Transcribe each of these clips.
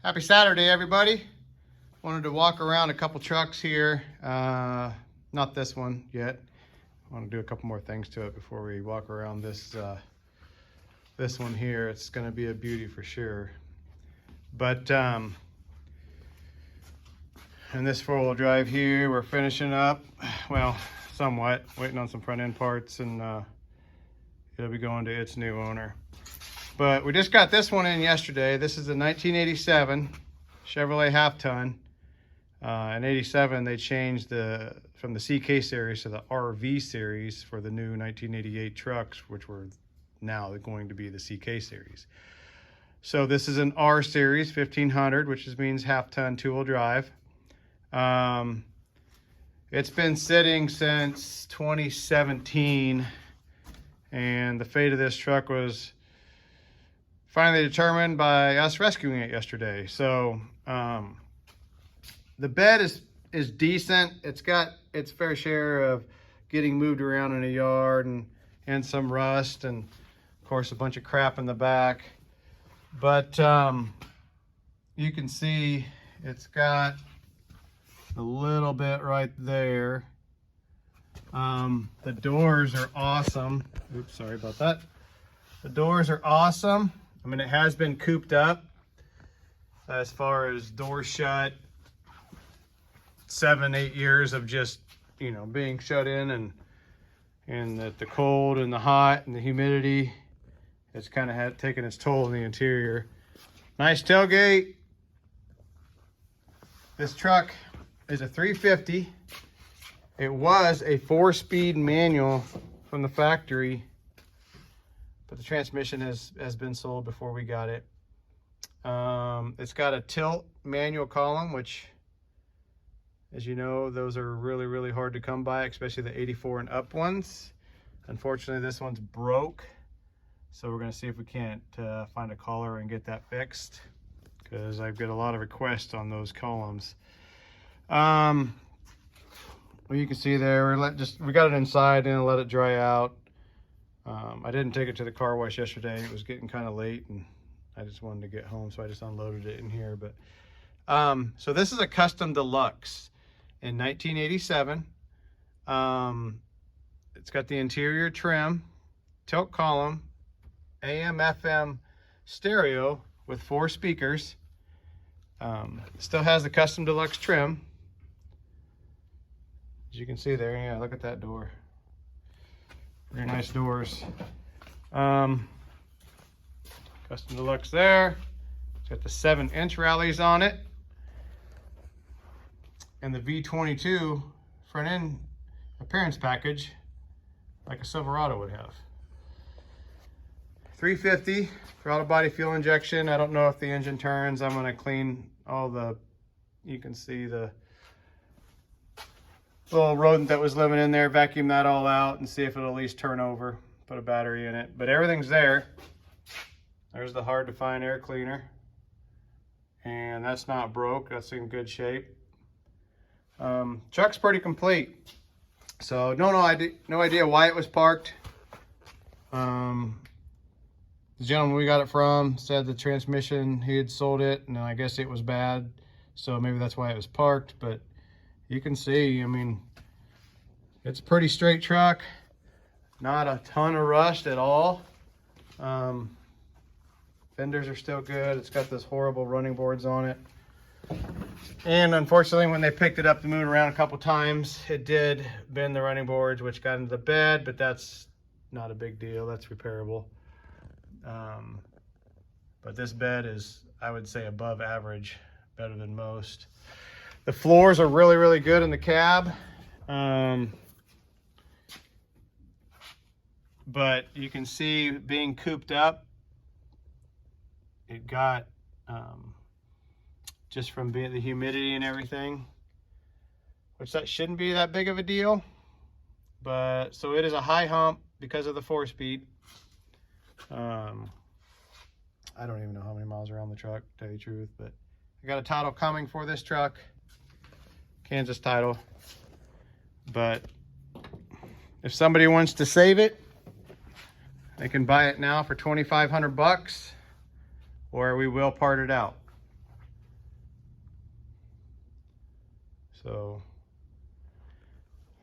Happy Saturday, everybody. Wanted to walk around a couple trucks here. Not this one yet. I want to do a couple more things to it before we walk around this one here. It's going to be a beauty for sure. But in this four-wheel drive here, we're finishing up. Well, somewhat. Waiting on some front end parts, and it'll be going to its new owner. But we just got this one in yesterday. This is a 1987 Chevrolet half-ton. In 87, they changed from the CK series to the RV series for the new 1988 trucks, which were now going to be the CK series. So this is an R series 1500, which means half-ton two-wheel drive. It's been sitting since 2017, and the fate of this truck was finally determined by us rescuing it yesterday. So the bed is decent. It's got its fair share of getting moved around in a yard and some rust, and of course a bunch of crap in the back. But you can see it's got a little bit right there. The doors are awesome. Oops, sorry about that. The doors are awesome. I mean, it has been cooped up as far as doors shut. 7-8 years of just, you know, being shut in, and the cold and the hot and the humidity, it's kind of taken its toll in the interior. Nice tailgate. This truck is a 350. It was a 4-speed manual from the factory, but the transmission has been sold before we got it. It's got a tilt manual column, which, as you know, those are really, really hard to come by, especially the 84 and up ones. Unfortunately, this one's broke, so we're going to see if we can't find a caller and get that fixed, because I've got a lot of requests on those columns. Well, you can see there, we got it inside and let it dry out. I didn't take it to the car wash yesterday. It was getting kind of late, and I just wanted to get home, so I just unloaded it in here. But so this is a custom deluxe in 1987. It's got the interior trim, tilt column, AM FM stereo with 4 speakers. Still has the custom deluxe trim, as you can see there. Yeah, look at that door. Very nice doors. Custom deluxe there. It's got the 7-inch rallies on it, and the V22 front end appearance package, like a Silverado would have. 350 throttle body fuel injection. I don't know if the engine turns. I'm going to clean all the, you can see the little rodent that was living in there, vacuum that all out and see if it'll at least turn over, put a battery in it. But everything's there. There's the hard to find air cleaner, and that's not broke. That's in good shape. Truck's pretty complete. So no idea why it was parked. The gentleman we got it from said the transmission, he had sold it, and I guess it was bad, so maybe that's why it was parked. But you can see, I mean, it's a pretty straight truck. Not a ton of rust at all. Fenders are still good. It's got those horrible running boards on it. And unfortunately, when they picked it up to move it around a couple times, it did bend the running boards, which got into the bed, but that's not a big deal. That's repairable. But this bed is, I would say, above average, better than most. The floors are really, really good in the cab. But you can see, being cooped up, it got, just from being the humidity and everything, which that shouldn't be that big of a deal. But so it is a high hump because of the 4-speed. I don't even know how many miles are on the truck, to tell you the truth, but I got a title coming for this truck, Kansas title. But if somebody wants to save it, they can buy it now for $2,500, or we will part it out. So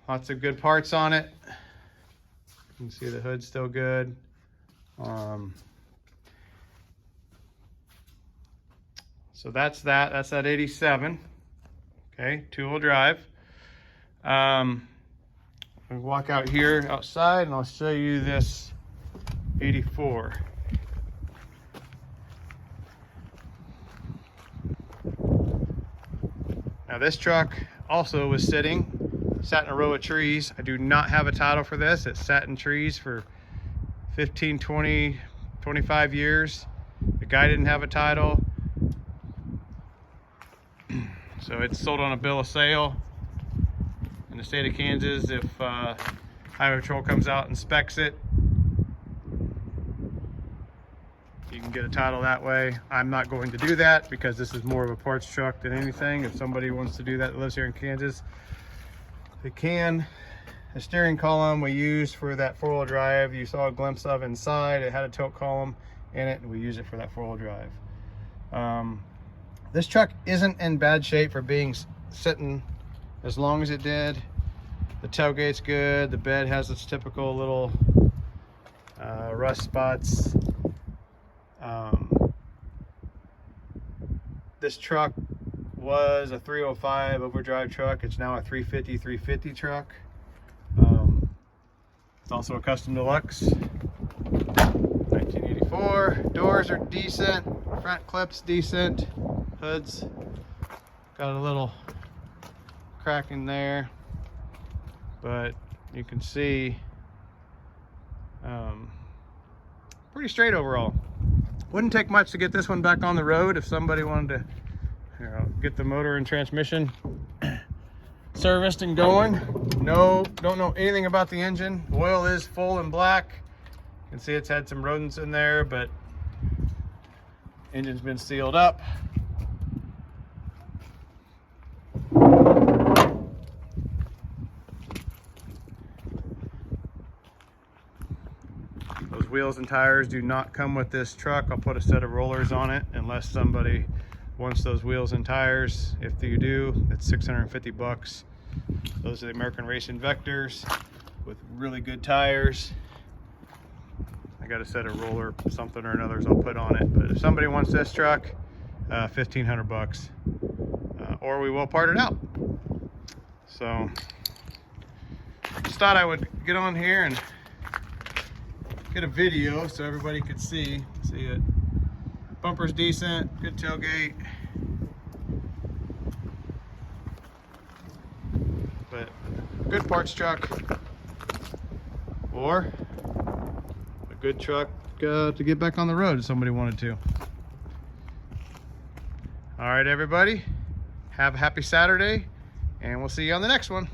lots of good parts on it. You can see the hood's still good. So that's that 87. Okay, two-wheel drive. I'll walk out here outside and I'll show you this 84. Now this truck also was sat in a row of trees. I do not have a title for this. It sat in trees for 15, 20, 25 years. The guy didn't have a title. So it's sold on a bill of sale. In the state of Kansas, if Highway Patrol comes out and inspects it, you can get a title that way. I'm not going to do that because this is more of a parts truck than anything. If somebody wants to do that lives here in Kansas, they can. The steering column we used for that four-wheel drive, you saw a glimpse of inside. It had a tilt column in it, and we use it for that four-wheel drive. This truck isn't in bad shape for being sitting as long as it did. The tailgate's good. The bed has its typical little rust spots. This truck was a 305 overdrive truck. It's now a 350 truck. It's also a custom deluxe. 1984. Doors are decent. Front clip's decent. Hood's got a little crack in there, but you can see pretty straight overall. Wouldn't take much to get this one back on the road if somebody wanted to get the motor and transmission serviced and going. No, don't know anything about the engine. Oil is full and black. You can see it's had some rodents in there, but engine's been sealed up. Those wheels and tires do not come with this truck. I'll put a set of rollers on it unless somebody wants those wheels and tires. If you do, it's 650 bucks. Those are the American Racing Vectors with really good tires. I got a set of roller something or another's I'll put on it. But if somebody wants this truck, 1,500 bucks, or we will part it out. So just thought I would get on here and get a video so everybody could see it. Bumper's decent, good tailgate. But good parts truck, or a good truck to get back on the road if somebody wanted to. All right, everybody, have a happy Saturday, and we'll see you on the next one.